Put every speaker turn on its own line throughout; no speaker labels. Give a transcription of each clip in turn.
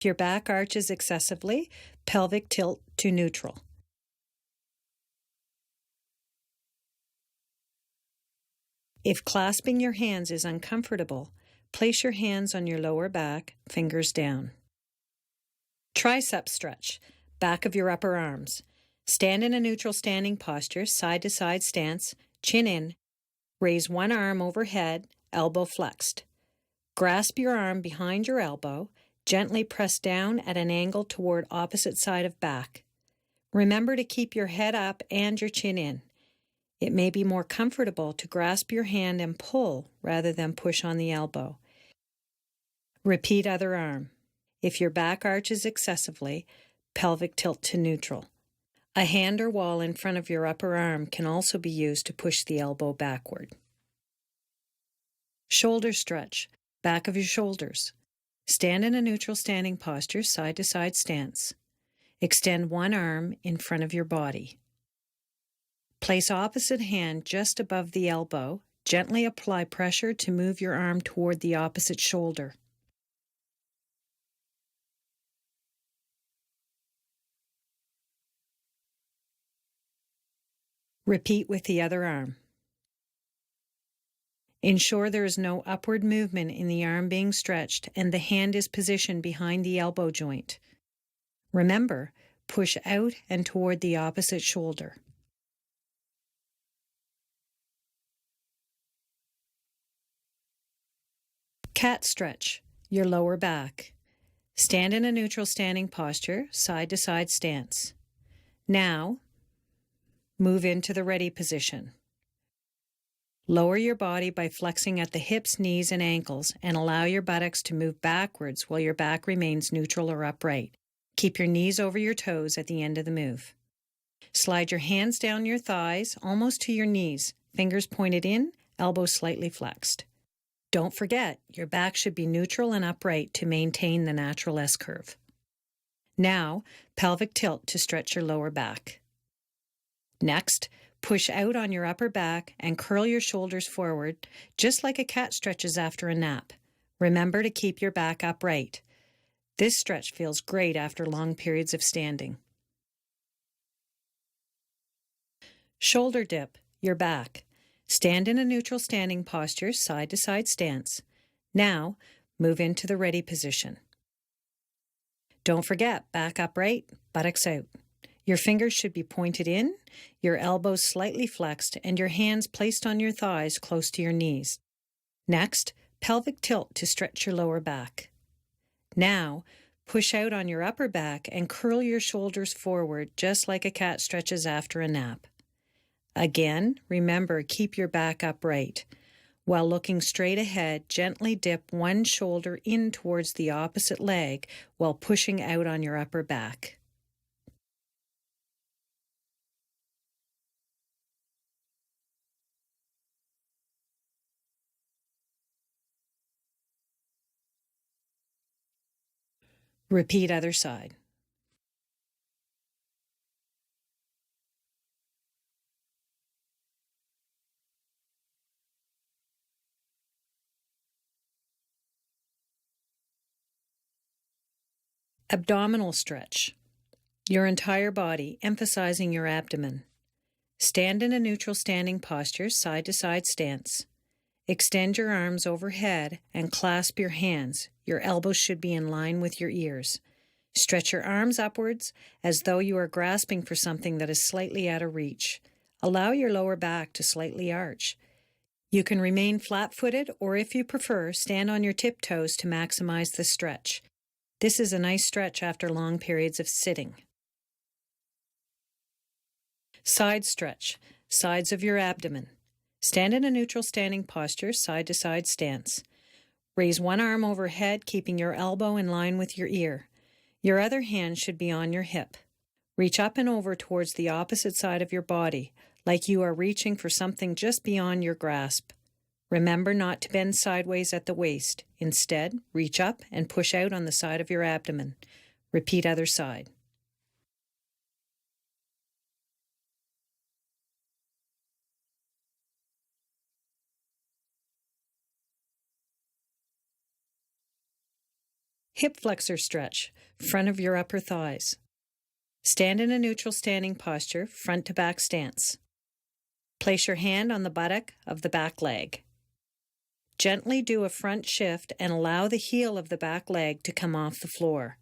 If your back arches excessively, pelvic tilt to neutral. If clasping your hands is uncomfortable, place your hands on your lower back, fingers down. Tricep stretch, back of your upper arms. Stand in a neutral standing posture, side-to-side stance, chin in. Raise one arm overhead, elbow flexed. Grasp your arm behind your elbow, gently press down at an angle toward opposite side of back. Remember to keep your head up and your chin in. It may be more comfortable to grasp your hand and pull rather than push on the elbow. Repeat other arm. If your back arches excessively, pelvic tilt to neutral. A hand or wall in front of your upper arm can also be used to push the elbow backward. Shoulder stretch, back of your shoulders. Stand in a neutral standing posture, side-to-side stance. Extend one arm in front of your body. Place opposite hand just above the elbow. Gently apply pressure to move your arm toward the opposite shoulder. Repeat with the other arm. Ensure there is no upward movement in the arm being stretched and the hand is positioned behind the elbow joint. Remember, push out and toward the opposite shoulder. Cat stretch, your lower back. Stand in a neutral standing posture, side-to-side stance. Now, move into the ready position. Lower your body by flexing at the hips, knees, and ankles, and allow your buttocks to move backwards while your back remains neutral or upright. Keep your knees over your toes at the end of the move. Slide your hands down your thighs, almost to your knees, fingers pointed in, elbows slightly flexed. Don't forget, your back should be neutral and upright to maintain the natural S-curve. Now, pelvic tilt to stretch your lower back. Next, push out on your upper back and curl your shoulders forward, just like a cat stretches after a nap. Remember to keep your back upright. This stretch feels great after long periods of standing. Shoulder dip, your back. Stand in a neutral standing posture, side-to-side stance. Now, move into the ready position. Don't forget, back upright, buttocks out. Your fingers should be pointed in, your elbows slightly flexed, and your hands placed on your thighs close to your knees. Next, pelvic tilt to stretch your lower back. Now, push out on your upper back and curl your shoulders forward just like a cat stretches after a nap. Again, remember, keep your back upright. While looking straight ahead, gently dip one shoulder in towards the opposite leg while pushing out on your upper back. Repeat other side. Abdominal stretch. Your entire body, emphasizing your abdomen. Stand in a neutral standing posture, side-to-side stance. Extend your arms overhead and clasp your hands. Your elbows should be in line with your ears. Stretch your arms upwards as though you are grasping for something that is slightly out of reach. Allow your lower back to slightly arch. You can remain flat-footed or, if you prefer, stand on your tiptoes to maximize the stretch. This is a nice stretch after long periods of sitting. Side stretch, sides of your abdomen. Stand in a neutral standing posture, side-to-side stance. Raise one arm overhead, keeping your elbow in line with your ear. Your other hand should be on your hip. Reach up and over towards the opposite side of your body, like you are reaching for something just beyond your grasp. Remember not to bend sideways at the waist. Instead, reach up and push out on the side of your abdomen. Repeat other side. Hip flexor stretch, front of your upper thighs. Stand in a neutral standing posture, front to back stance. Place your hand on the buttock of the back leg. Gently do a front shift and allow the heel of the back leg to come off the floor.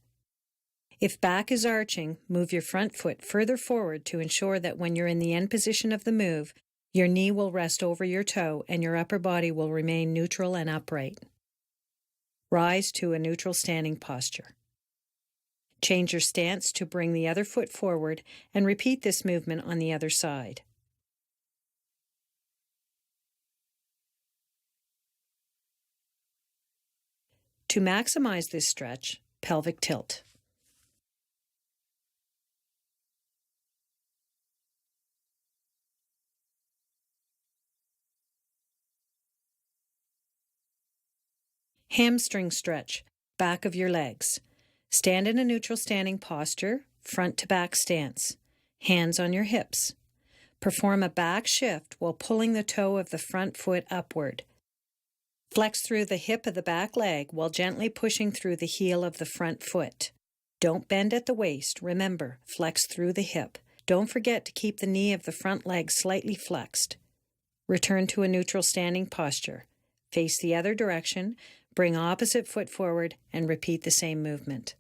If back is arching, move your front foot further forward to ensure that when you're in the end position of the move, your knee will rest over your toe and your upper body will remain neutral and upright. Rise to a neutral standing posture. Change your stance to bring the other foot forward and repeat this movement on the other side. To maximize this stretch, pelvic tilt. Hamstring stretch, back of your legs. Stand in a neutral standing posture, front to back stance. Hands on your hips. Perform a back shift while pulling the toe of the front foot upward. Flex through the hip of the back leg while gently pushing through the heel of the front foot. Don't bend at the waist. Remember, flex through the hip. Don't forget to keep the knee of the front leg slightly flexed. Return to a neutral standing posture. Face the other direction. Bring opposite foot forward and repeat the same movement.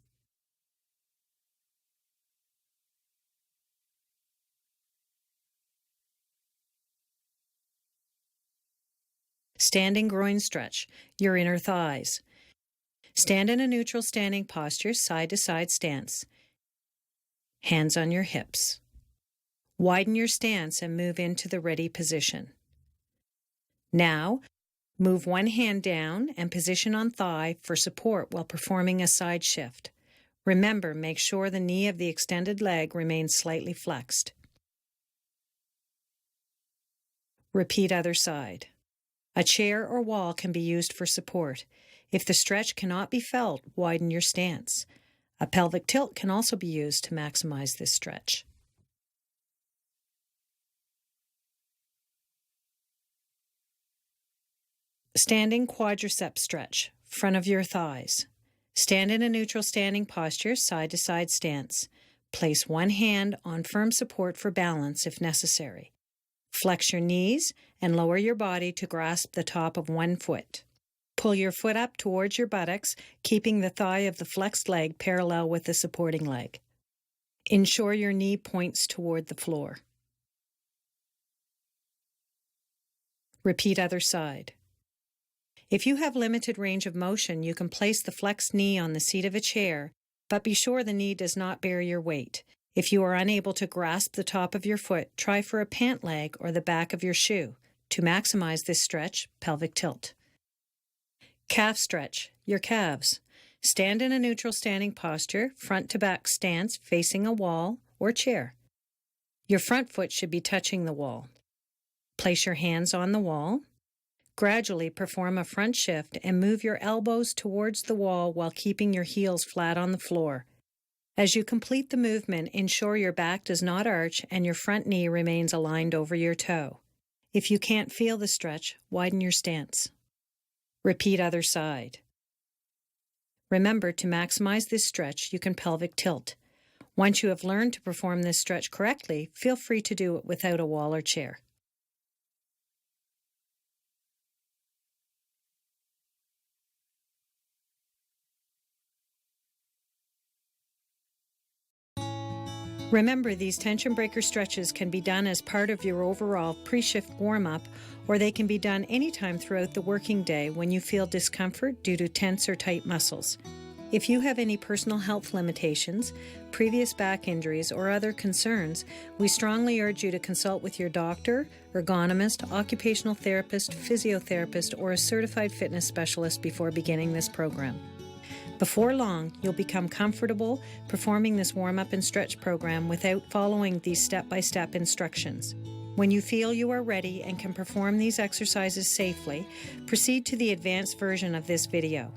Standing groin stretch, your inner thighs. Stand in a neutral standing posture, side to side stance. Hands on your hips. Widen your stance and move into the ready position. Now, move one hand down and position on thigh for support while performing a side shift. Remember, make sure the knee of the extended leg remains slightly flexed. Repeat other side. A chair or wall can be used for support. If the stretch cannot be felt, widen your stance. A pelvic tilt can also be used to maximize this stretch. Standing quadricep stretch, front of your thighs. Stand in a neutral standing posture, side to side stance. Place one hand on firm support for balance if necessary. Flex your knees and lower your body to grasp the top of one foot. Pull your foot up towards your buttocks, keeping the thigh of the flexed leg parallel with the supporting leg. Ensure your knee points toward the floor. Repeat other side. If you have limited range of motion, you can place the flexed knee on the seat of a chair, but be sure the knee does not bear your weight. If you are unable to grasp the top of your foot, try for a pant leg or the back of your shoe. To maximize this stretch, pelvic tilt. Calf stretch, your calves. Stand in a neutral standing posture, front to back stance facing a wall or chair. Your front foot should be touching the wall. Place your hands on the wall. Gradually perform a front shift and move your elbows towards the wall while keeping your heels flat on the floor. As you complete the movement, ensure your back does not arch and your front knee remains aligned over your toe. If you can't feel the stretch, widen your stance. Repeat other side. Remember, to maximize this stretch, you can pelvic tilt. Once you have learned to perform this stretch correctly, feel free to do it without a wall or chair. Remember, these tension breaker stretches can be done as part of your overall pre-shift warm-up, or they can be done anytime throughout the working day when you feel discomfort due to tense or tight muscles. If you have any personal health limitations, previous back injuries, or other concerns, we strongly urge you to consult with your doctor, ergonomist, occupational therapist, physiotherapist, or a certified fitness specialist before beginning this program. Before long, you'll become comfortable performing this warm-up and stretch program without following these step-by-step instructions. When you feel you are ready and can perform these exercises safely, proceed to the advanced version of this video.